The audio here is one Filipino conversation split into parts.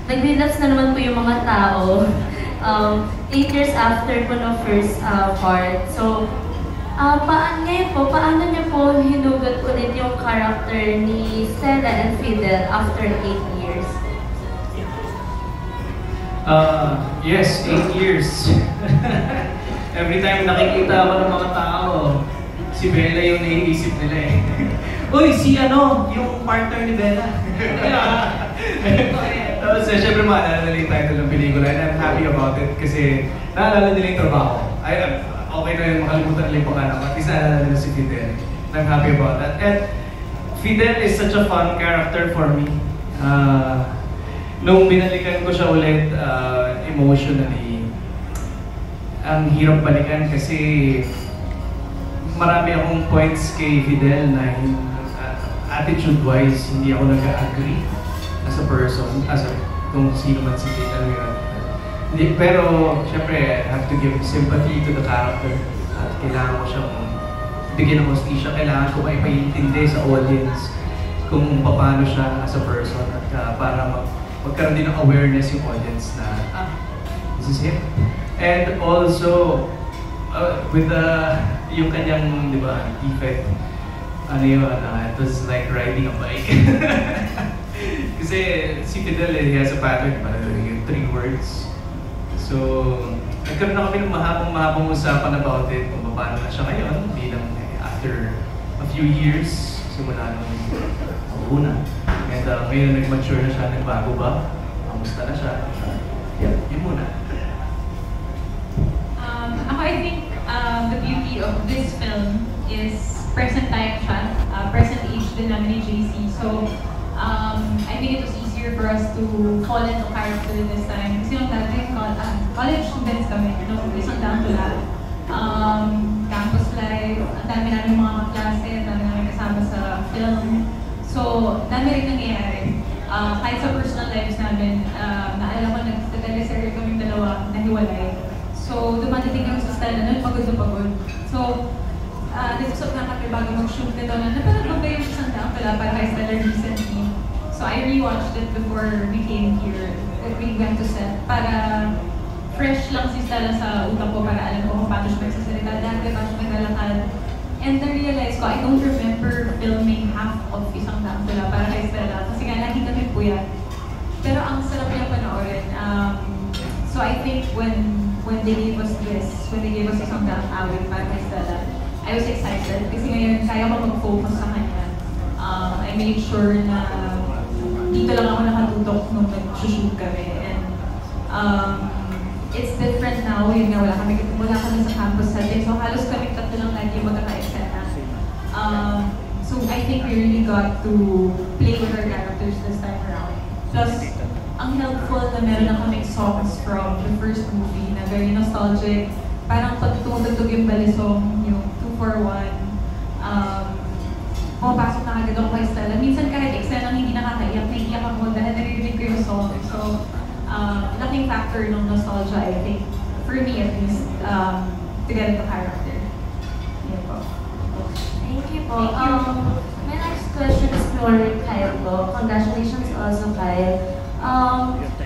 nag-relapse na naman po yung mga tao. 8 years after po ng first part. So, paano niyo po hinugot ulit yung character ni Stella and Fidel after 8 years? Yes, 8 years. Every time nakikita ako ng mga tao, si Bella yung naiisip nila eh. Uy, si yung partner ni Bella. Tapos syempre maalala nila yung title ng pelikula and I'm happy about it kasi naalala nila yung trabaho. Okay na yung makalimutan nila yung pangalan. At least naalala nila si Fidel. I'm happy about that. And Fidel is such a fun character for me. Nung binalikan ko siya ulit emotionally, ang hirap balikan kasi marami akong points kay Fidel na attitude-wise hindi ako nag-agree as a person, kung sino man si Fidel yun. Pero syempre, I have to give sympathy to the character at kailangan ko siyang bigyan ng hostisya, kailangan ko maipaintindi sa audience kung paano siya as a person at para magkaroon din ng awareness yung audience na this is him. And also, with yung kanyang, di ba, defect, it was like riding a bike. Kasi si Fidel, he has a pattern, yung 3 words. So, nagkaroon na kami ng mahabang usapan about it, kung paano na siya ngayon, bilang after a few years, simula nung una. And ngayon nag-mature na siya, nagbago ba? Kamusta na siya? Yun muna. I think the beauty of this film is present time siya, present age din namin ni JC. So, I think it was easier for us to fall into character this time. Kasi yung dati, college students kami, isang down to lab. Campus life, ang dami namin mga kaklase, ang dami namin kasama sa film. So, dami rin nangyayari. Kahit sa personal lives namin, naalala ko nag-teleserye kaming dalawa na hiwalay. So, dumadating kami sa Stella nun, pagod na pagod. So, nag-usap na kami bago mag-shoot nito na napanood ba yung isang daan pala para kay Stella recently. So, I rewatched it before we came here. We went to set para fresh lang si Stella sa utak ko para alam ko kung paano siya magsasalita dati, paano siya naglalakad. And na-realize ko, I don't remember filming half of isang daan pala para kay Stella kasi nga lagi kami puyat. Pero ang sarap niya panoorin. So, I think when they gave us this, when they gave us isang daan awit para kay Stella, I was excited kasi ngayon kaya ko mag-focus sa kanya. I made sure na dito lang ako nakatutok nung nag-shoot kami. And it's different now, yun nga, wala kami sa campus setting. So halos kami tatlo lang lagi magkaka-eksena. So I think we really got to play with our characters this time around. Plus, ang helpful na meron na kaming songs from the first movie na very nostalgic. Parang pag tumutugtog yung balisong, yung 2-4-1, pumapasok na agad ako kay Stella. Minsan kahit eksena hindi nakakaiyak, naiiyak ako dahil naririnig ko yung song. So, laking factor ng nostalgia, I think, for me at least, to get into character. Yan po. Thank you po. My next question is for Kyle po. Congratulations also, Kyle.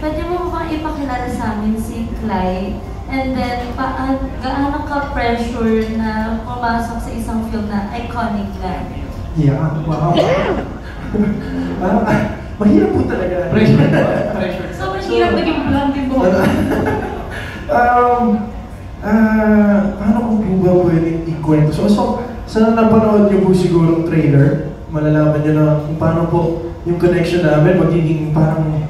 Pwede mo bang ipakilala sa amin si Clyde? And then, gaano ka-pressure na pumasok sa isang film na iconic na? Yeah, wow. Mahirap po talaga. Pressure. Sobrang hirap naging blunt din po. Paano ko po ba pwedeng ikwento? So, sa napanood niyo po siguro trailer, malalaman niyo na kung paano po yung connection namin magiging parang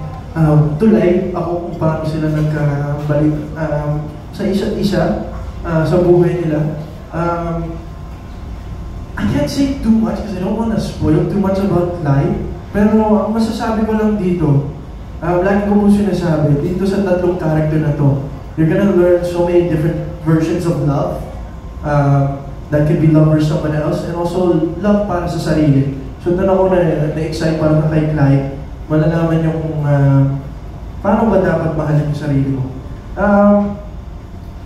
tulay ako kung paano sila nagkabalik sa isa't isa sa buhay nila. I can't say too much because I don't want to spoil too much about life. Pero ang masasabi ko lang dito, lagi ko po sinasabi, dito sa tatlong character na to, you're gonna learn so many different versions of love. That could be love for someone else and also love para sa sarili. So doon ako na-excite para kay Clyde. Malalaman niyo kung paano ba dapat mahalin yung sarili mo.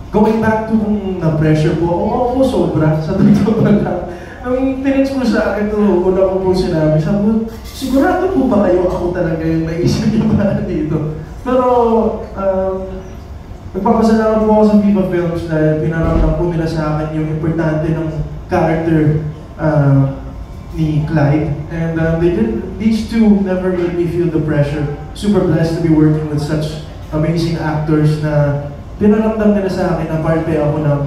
Going back to kung na-pressure po, oo, sobra, sa totoo lang. Ang tinits mo sa akin ito, una ko po sinabi, sabi ko, sigurado po ba kayo ako talaga yung naisip niyo para dito? nagpapasalamat po ako sa Viva Films dahil pinaramdam po nila sa akin yung importante ng character ni Clyde. And these two never made me feel the pressure. Super blessed to be working with such amazing actors na pinaramdam nila sa akin na parte ako ng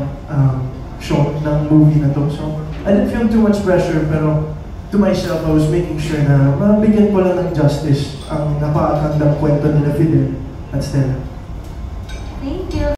show, ng movie na to. So, I didn't feel too much pressure, pero to myself, I was making sure na mabigyan ko lang ng justice ang napakagandang kwento nila Fidel at Stella.